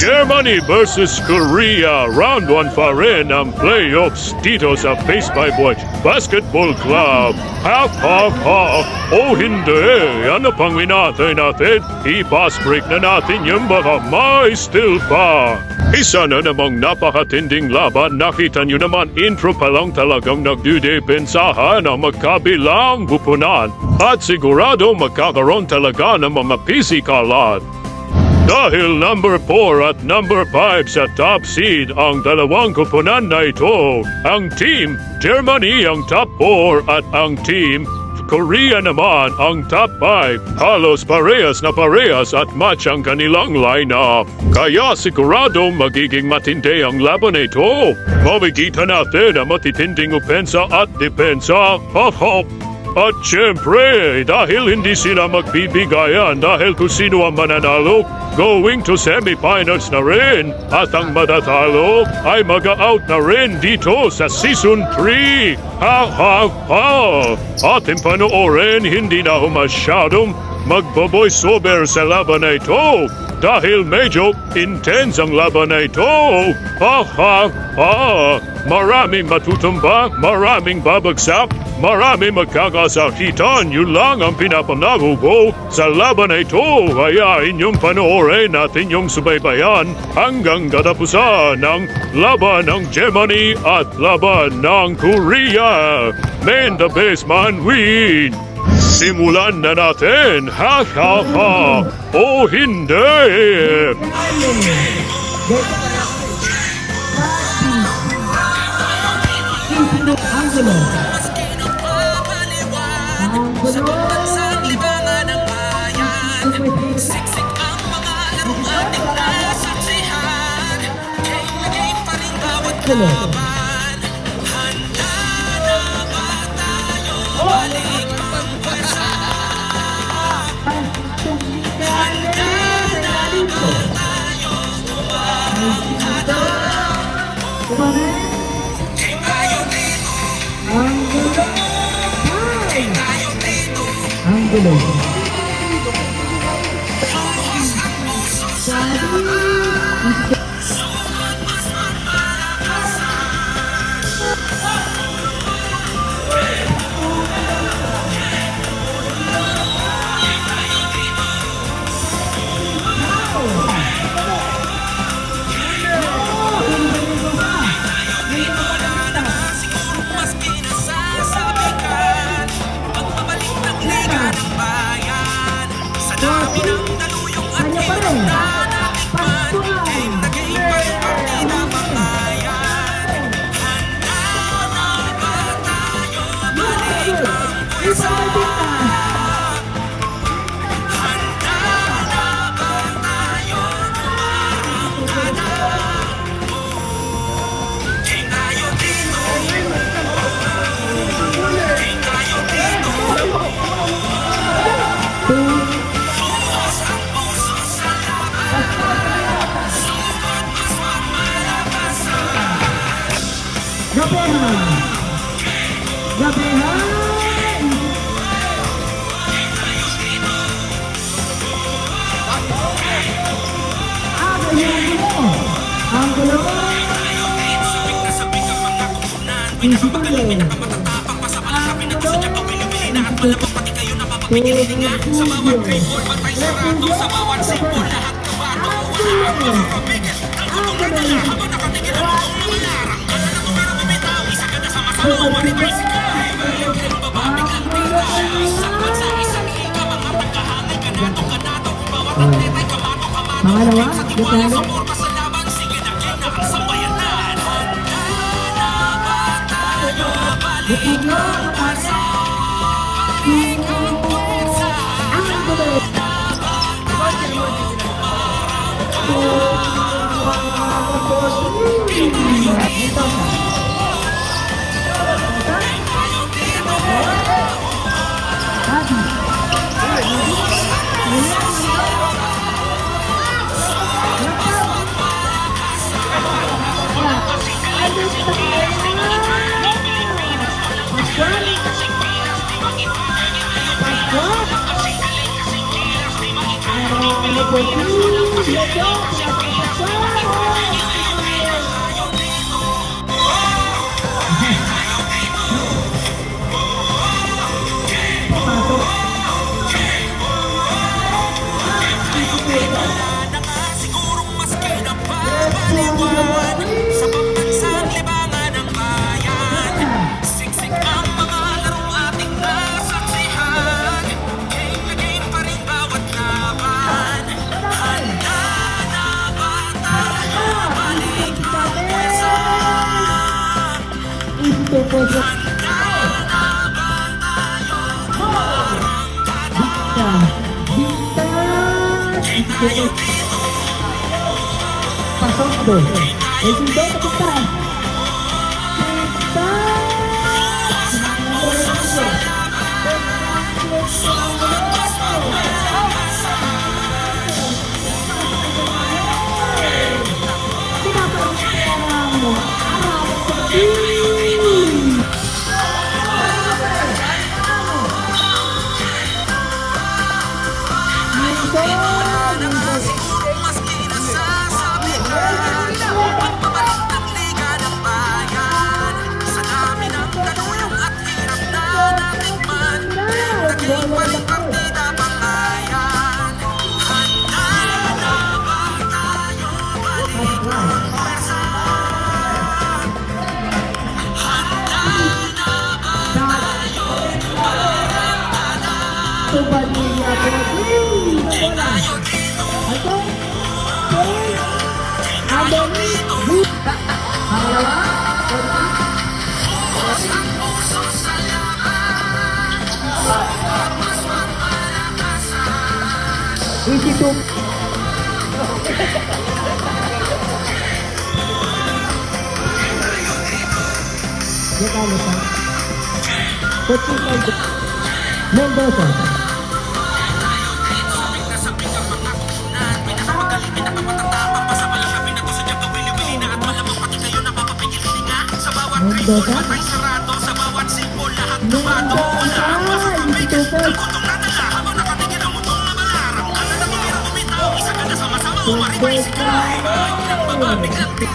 Germany versus Korea. Round 1 pa rin ang playoffs dito sa Face 5 Watch Basketball Club. Half. O hindi, ano pang hinatay natin? I-pass break na natin yung baka may still pa. Isa na namang napakatinding laban. Nakita nyo naman, intro pa lang talagang nagdudepensahan ang magkabilang bupunan. At sigurado magkakaroon talaga ng mga pisikalan. Dahil number 4 at number 5 sa top seed ang dalawang kupunan na ito. Ang team Germany ang top 4 at ang team Korea naman ang top 5. Halos parehas na parehas at match ang kanilang lineup. Kaya sigurado magiging matindi ang laban na ito. Makikita natin ang matitinding opensa at depensa. At syempre, dahil hindi sila magbibigayan dahil kung sino ang mananalo, going to semifinals na rin. At ang matatalo ay mag-out na rin dito sa Season 3. Ating panoorin, hindi na ako masyadong magbo-voice over sa laban na ito. Dahil medyo intense ang laban na ito. Maraming matutumba, maraming babagsak, maraming magkakasakitan. Yun lang ang pinapanago ko sa laban na ito. Kaya inyong panoorin natin yung subaybayan hanggang katapusan ng laban ng Germany at laban ng Korea. May the best man win. Simulan na natin! O hindi! Let's go! Pasok do. El Sindo ketika. Itu Mendoza.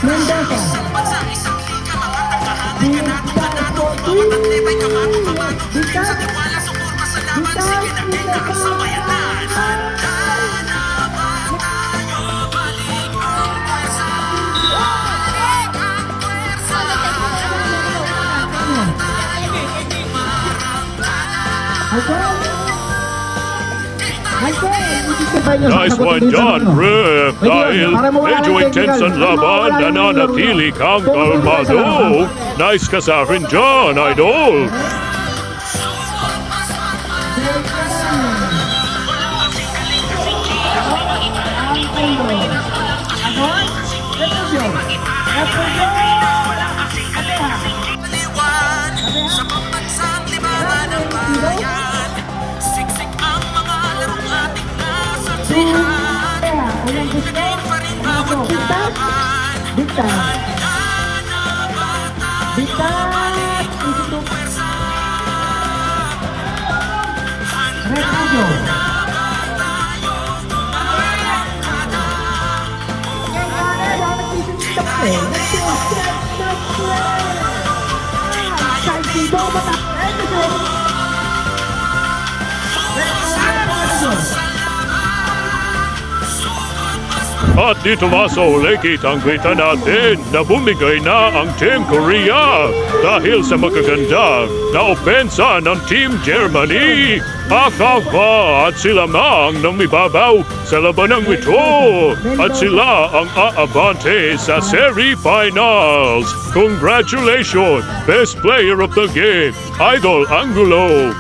Mendoza. Nice one done, ref. Dahil medyo intense ang laban na nanatili kang kalmado. Nice ka sa akin dyan, idol. Sa pambansang libangan ng bayan, siksik ang mga larong ating nasaksihan. Naging pa rin bawat laban. Handa na ba tayo balik ang pwersa? Handa na ba tayo tumarangkada? Tayo At dito nga sa uli kitang-kita natin na bumigay na ang Team Korea dahil sa magaganda na opensa ng Team Germany. Akaka at sila mang namibabaw sa labanang ito at sila ang aabante sa semi-finals. Congratulations, best player of the game, Idol Angulo.